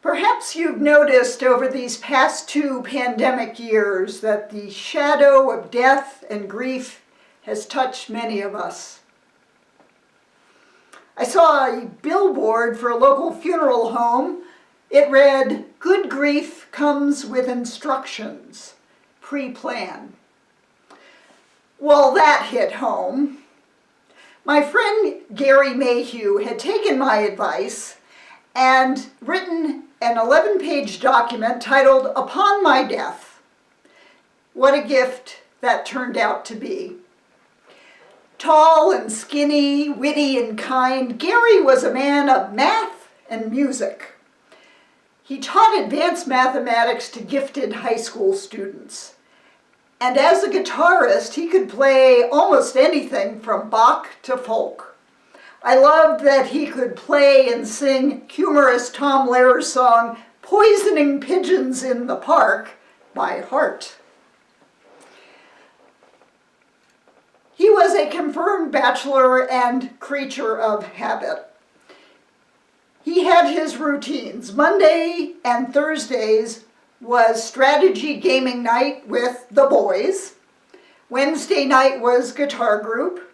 Perhaps you've noticed over these past 2 pandemic years that the shadow of death and grief has touched many of us. I saw a billboard for a local funeral home. It read, "Good grief comes with instructions. Pre-plan." Well, that hit home. My friend Gary Mayhew had taken my advice and written an 11-page document titled "Upon My Death." What a gift that turned out to be. Tall and skinny, witty and kind, Gary was a man of math and music. He taught advanced mathematics to gifted high school students. And as a guitarist, he could play almost anything from Bach to folk. I loved that he could play and sing humorous Tom Lahr's song, "Poisoning Pigeons in the Park," by heart. He was a confirmed bachelor and creature of habit. He had his routines. Monday and Thursdays was strategy gaming night with the boys. Wednesday night was guitar group.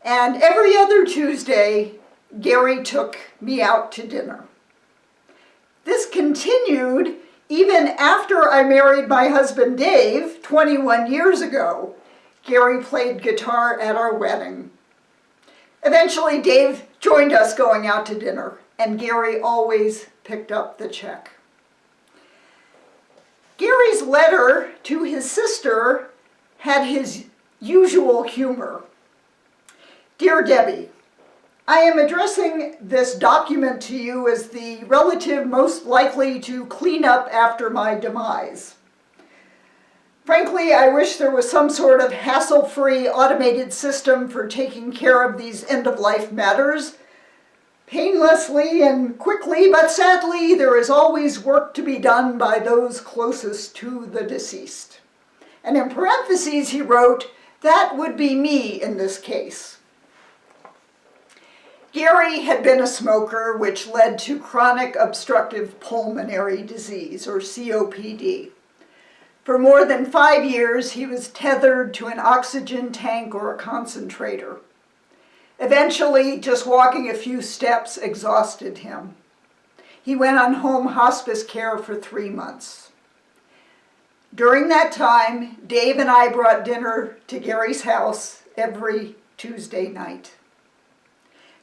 And every other Tuesday, Gary took me out to dinner. This continued even after I married my husband Dave 21 years ago. Gary played guitar at our wedding. Eventually, Dave joined us going out to dinner, and Gary always picked up the check. Gary's letter to his sister had his usual humor. "Dear Debbie, I am addressing this document to you as the relative most likely to clean up after my demise. Frankly, I wish there was some sort of hassle-free automated system for taking care of these end-of-life matters painlessly and quickly, but sadly, there is always work to be done by those closest to the deceased." And in parentheses, he wrote, "That would be me in this case." Gary had been a smoker, which led to chronic obstructive pulmonary disease, or COPD. For more than 5 years, he was tethered to an oxygen tank or a concentrator. Eventually, just walking a few steps exhausted him. He went on home hospice care for 3 months. During that time, Dave and I brought dinner to Gary's house every Tuesday night.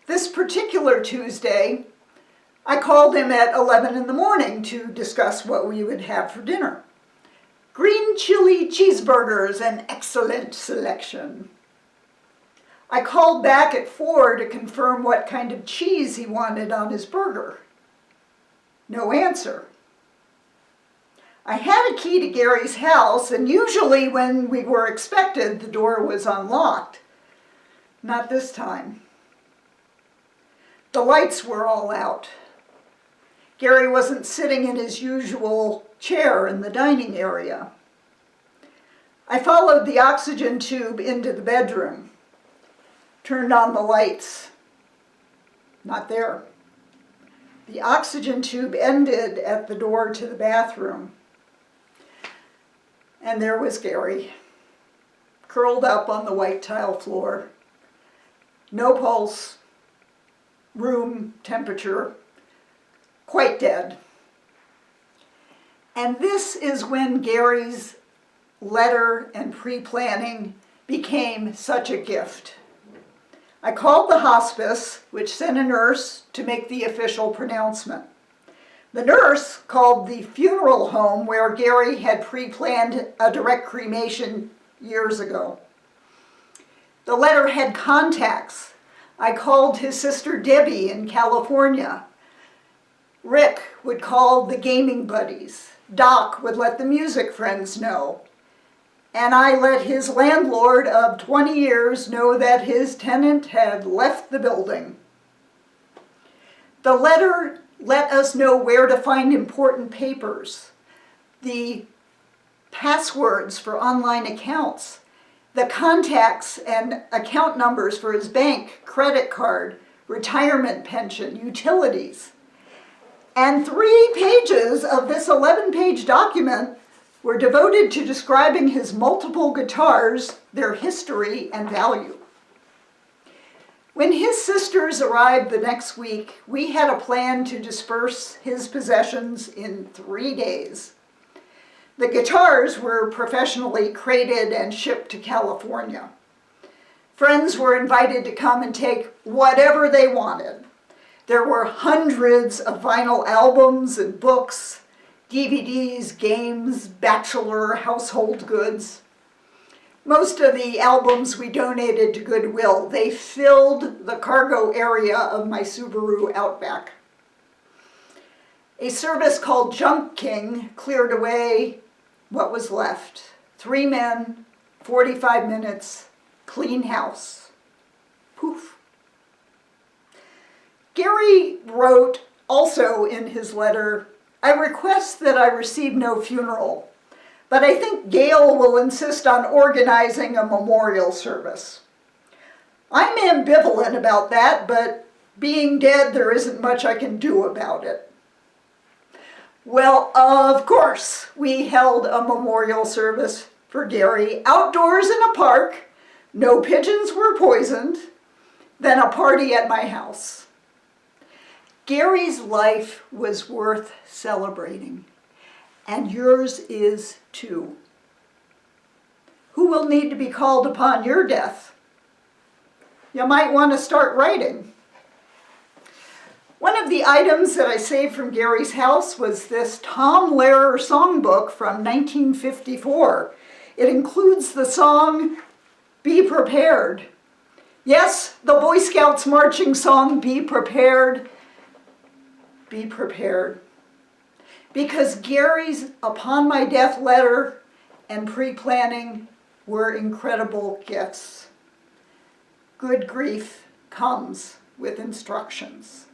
This particular Tuesday, I called him at 11 in the morning to discuss what we would have for dinner. Green chili cheeseburgers, an excellent selection. I called back at 4 to confirm what kind of cheese he wanted on his burger. No answer. I had a key to Gary's house, and usually when we were expected, the door was unlocked. Not this time. The lights were all out. Gary wasn't sitting in his usual chair in the dining area. I followed the oxygen tube into the bedroom, turned on the lights. Not there. The oxygen tube ended at the door to the bathroom. And there was Gary, curled up on the white tile floor. No pulse, room temperature, quite dead. And this is when Gary's letter and pre-planning became such a gift. I called the hospice, which sent a nurse to make the official pronouncement. The nurse called the funeral home where Gary had pre-planned a direct cremation years ago. The letter had contacts. I called his sister Debbie in California. Rick would call the gaming buddies. Doc would let the music friends know. And I let his landlord of 20 years know that his tenant had left the building. The letter let us know where to find important papers, the passwords for online accounts, the contacts and account numbers for his bank, credit card, retirement pension, utilities. And 3 pages of this 11-page document were devoted to describing his multiple guitars, their history, and value. When his sisters arrived the next week, we had a plan to disperse his possessions in 3 days. The guitars were professionally crated and shipped to California. Friends were invited to come and take whatever they wanted. There were hundreds of vinyl albums and books, DVDs, games, bachelor household goods. Most of the albums we donated to Goodwill. They filled the cargo area of my Subaru Outback. A service called Junk King cleared away what was left. 3 men, 45 minutes, clean house. Poof. Gary wrote also in his letter, "I request that I receive no funeral, but I think Gail will insist on organizing a memorial service." I'm ambivalent about that, but being dead, there isn't much I can do about it. Well, of course, we held a memorial service for Gary outdoors in a park. No pigeons were poisoned. Then a party at my house. Gary's life was worth celebrating, and yours is too. Who will need to be called upon your death? You might want to start writing. One of the items that I saved from Gary's house was this Tom Lehrer songbook from 1954. It includes the song, "Be Prepared." Yes, the Boy Scouts marching song, "Be Prepared." Be prepared. Because Gary's upon my death letter and pre-planning were incredible gifts. Good grief comes with instructions.